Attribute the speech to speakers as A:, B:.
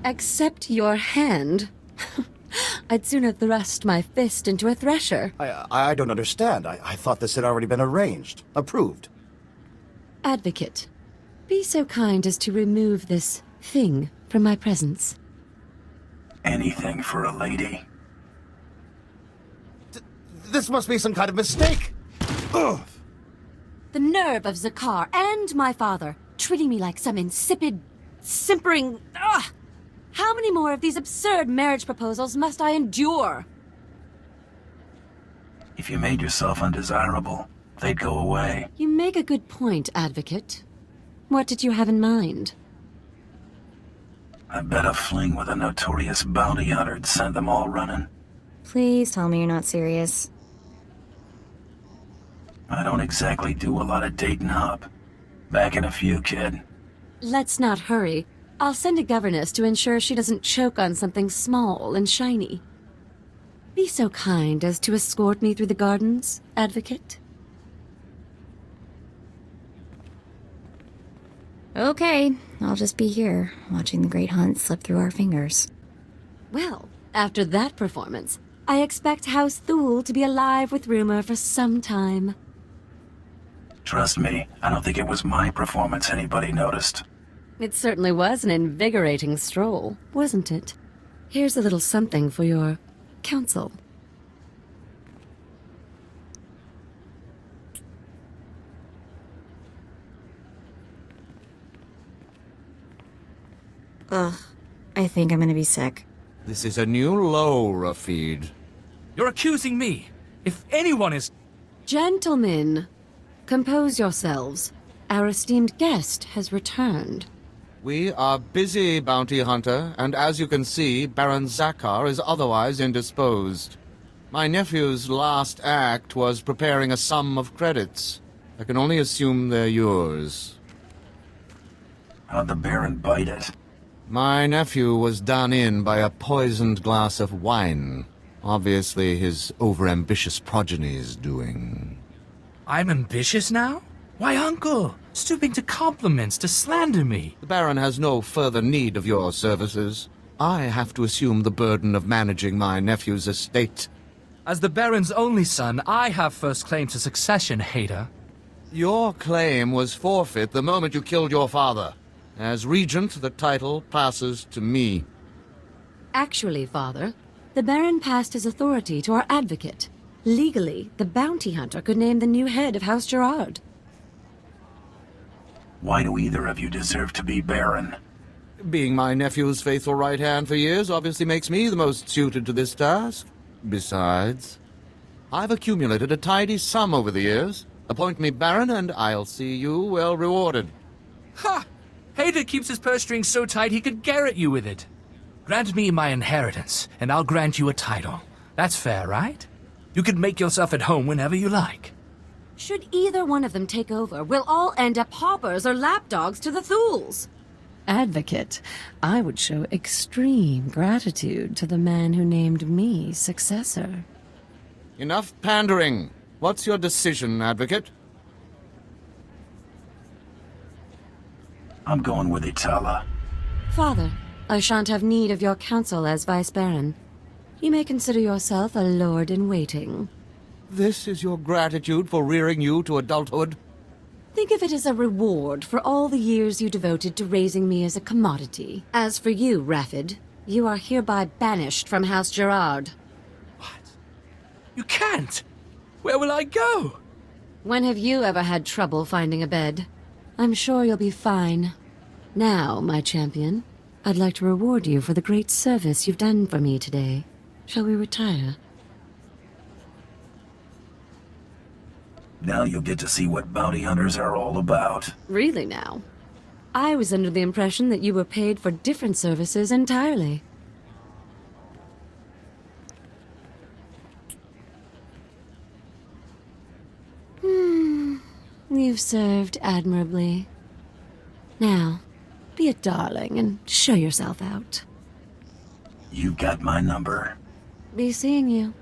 A: Accept your hand? I'd sooner thrust my fist into a thresher.
B: I don't understand. I thought this had already been arranged. Approved.
A: Advocate, be so kind as to remove this thing from my presence.
C: Anything for a lady.
B: This must be some kind of mistake! Ugh.
A: The nerve of Zakar and my father, treating me like some insipid, simpering... Ugh! How many more of these absurd marriage proposals must I endure?
C: If you made yourself undesirable, they'd go away.
A: You make a good point, Advocate. What did you have in mind?
C: I bet a fling with a notorious bounty hunter'd send them all running.
D: Please tell me you're not serious.
C: I don't exactly do a lot of dating up. Back in a few, kid.
A: Let's not hurry. I'll send a governess to ensure she doesn't choke on something small and shiny. Be so kind as to escort me through the gardens, Advocate.
D: Okay, I'll just be here, watching the great hunt slip through our fingers.
A: Well, after that performance, I expect House Thule to be alive with rumor for some time.
C: Trust me, I don't think it was my performance anybody noticed.
A: It certainly was an invigorating stroll, wasn't it? Here's a little something for your counsel.
D: Ugh, I think I'm gonna be sick.
E: This is a new low, Rafid.
F: You're accusing me. If anyone is...
A: Gentlemen, compose yourselves. Our esteemed guest has returned.
E: We are busy, Bounty Hunter, and as you can see, Baron Zakar is otherwise indisposed. My nephew's last act was preparing a sum of credits. I can only assume they're yours.
C: How'd the Baron bite it?
E: My nephew was done in by a poisoned glass of wine. Obviously his overambitious progeny's doing.
F: I'm ambitious now? Why, Uncle? Stooping to compliments, to slander me.
E: The Baron has no further need of your services. I have to assume the burden of managing my nephew's estate.
F: As the Baron's only son, I have first claim to succession, hater.
E: Your claim was forfeit the moment you killed your father. As regent, the title passes to me.
A: Actually, Father, the Baron passed his authority to our advocate. Legally, the bounty hunter could name the new head of House Gerard.
C: Why do either of you deserve to be Baron?
E: Being my nephew's faithful right hand for years obviously makes me the most suited to this task. Besides, I've accumulated a tidy sum over the years. Appoint me Baron and I'll see you well rewarded.
F: Ha! Hater keeps his purse strings so tight he could garrote you with it. Grant me my inheritance, and I'll grant you a title. That's fair, right? You can make yourself at home whenever you like.
A: Should either one of them take over, we'll all end up paupers or lapdogs to the Thules. Advocate, I would show extreme gratitude to the man who named me successor.
E: Enough pandering. What's your decision, Advocate?
C: I'm going with Aitalla.
A: Father, I shan't have need of your counsel as Vice Baron. You may consider yourself a lord-in-waiting.
E: This is your gratitude for rearing you to adulthood?
A: Think of it as a reward for all the years you devoted to raising me as a commodity. As for you, Rafid, you are hereby banished from House Gerard.
F: What? You can't! Where will I go?
A: When have you ever had trouble finding a bed? I'm sure you'll be fine. Now, my champion, I'd like to reward you for the great service you've done for me today. Shall we retire?
C: Now you'll get to see what bounty hunters are all about.
A: Really now? I was under the impression that you were paid for different services entirely. You've served admirably. Now, be a darling and show yourself out.
C: You got my number.
A: Be seeing you.